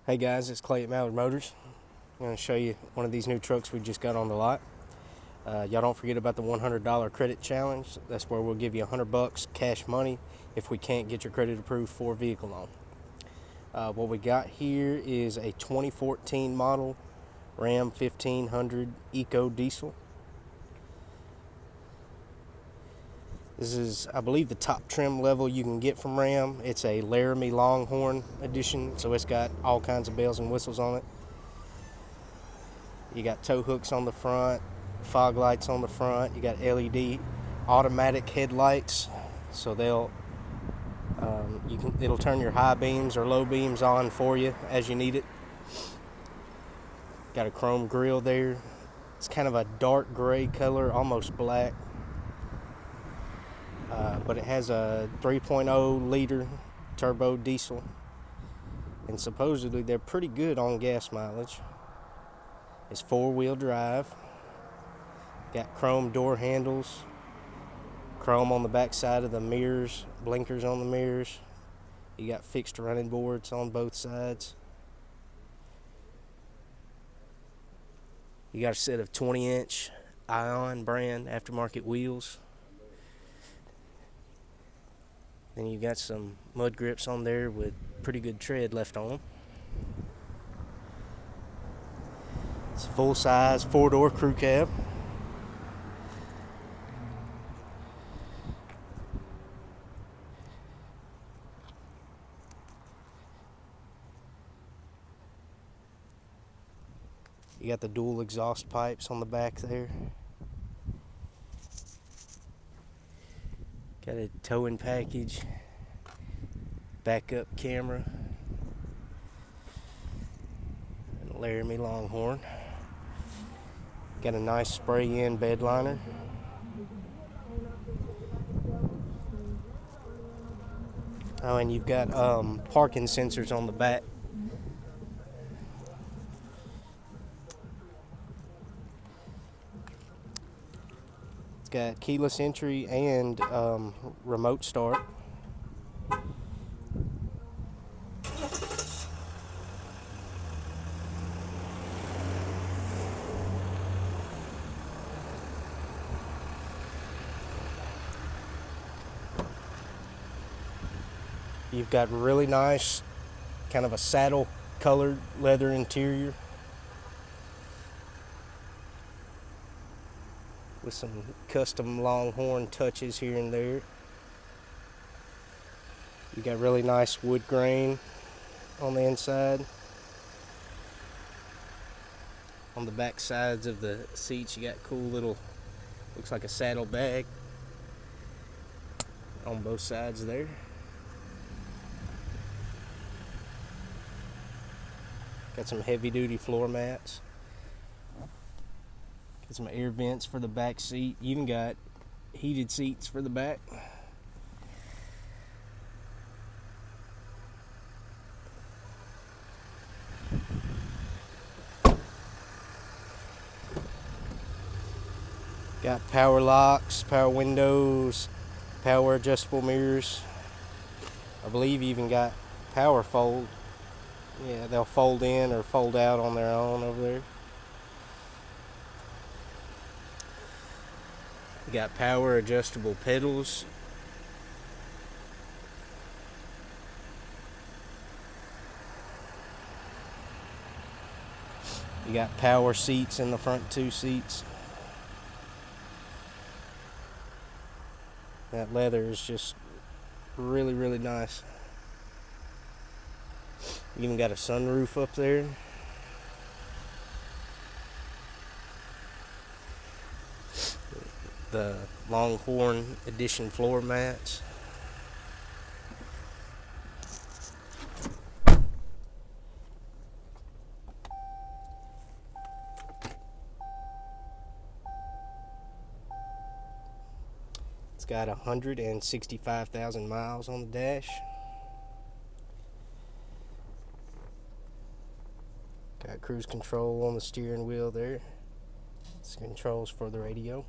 Hey guys, it's Clay at Mallard Motors. I'm going to show you one of these new trucks we just got on the lot. Y'all don't forget about the $100 credit challenge. That's where we'll give you $100 cash money if we can't get your credit approved for a vehicle loan. What we got here is a 2014 model Ram 1500 EcoDiesel. This is, I believe, the top trim level you can get from Ram. It's a Laramie Longhorn edition, so it's got all kinds of bells and whistles on it. You got tow hooks on the front, fog lights on the front. You got LED automatic headlights, so it'll turn your high beams or low beams on for you as you need it. Got a chrome grille there. It's kind of a dark gray color, almost black. But it has a 3.0 liter turbo diesel, and supposedly they're pretty good on gas mileage. It's 4-wheel drive. Got chrome door handles, chrome on the back side of the mirrors, blinkers on the mirrors. You got fixed running boards on both sides. You got a set of 20-inch Ion brand aftermarket wheels. Then you got some mud grips on there with pretty good tread left on them. It's a full-size 4-door crew cab. You got the dual exhaust pipes on the back there. Got a towing package, backup camera, and a Laramie Longhorn. Got a nice spray-in bed liner. Oh, and you've got parking sensors on the back. Got keyless entry and remote start. You've got really nice, kind of a saddle colored leather interior with some custom Longhorn touches here and there. You got really nice wood grain on the inside. On the back sides of the seats, you got cool little, looks like a saddle bag on both sides there. Got some heavy duty floor mats. Got some air vents for the back seat. You even got heated seats for the back. Got power locks, power windows, power adjustable mirrors. I believe you even got power fold. Yeah, they'll fold in or fold out on their own over there. You got power adjustable pedals. You got power seats in the front 2 seats. That leather is just really, really nice. You even got a sunroof up there. The Longhorn edition floor mats. It's got 165,000 miles on the dash. Got cruise control on the steering wheel there. It's controls for the radio.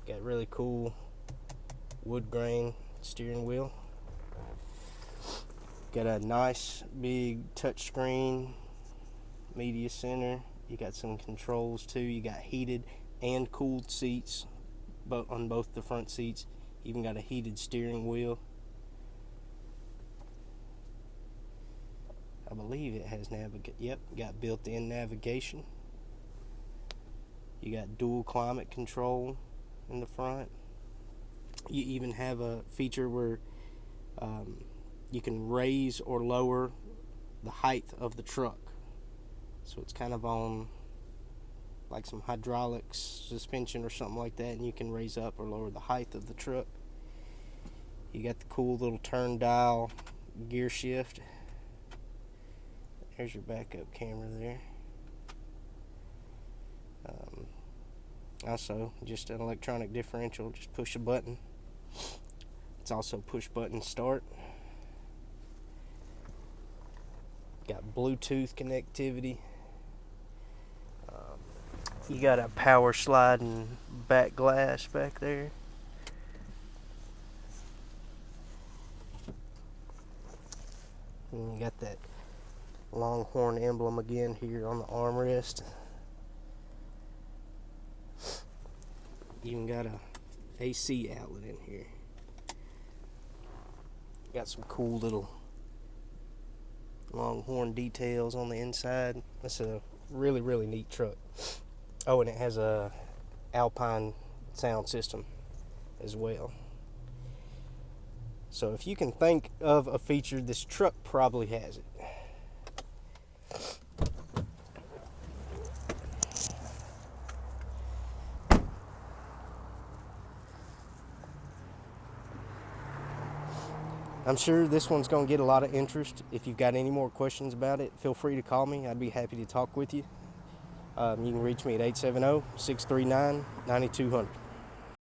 Got really cool wood grain steering wheel. Got a nice big touchscreen media center. You got some controls too. You got heated and cooled seats on both the front seats. Even got a heated steering wheel. I believe it has got built-in navigation. You got dual climate control in the front. You even have a feature where you can raise or lower the height of the truck. So it's kind of on like some hydraulics suspension or something like that, and you can raise up or lower the height of the truck. You got the cool little turn dial gear shift. There's your backup camera there. Also, just an electronic differential, just push a button. It's also push button start. Got Bluetooth connectivity. You got a power sliding back glass back there. And you got that Longhorn emblem again here on the armrest. Even got a AC outlet in here. Got some cool little Longhorn details on the inside. That's a really, really neat truck. Oh, and it has a Alpine sound system as well. So if you can think of a feature, this truck probably has it. I'm sure this one's going to get a lot of interest. If you've got any more questions about it, feel free to call me. I'd be happy to talk with you. You can reach me at 870-639-9200.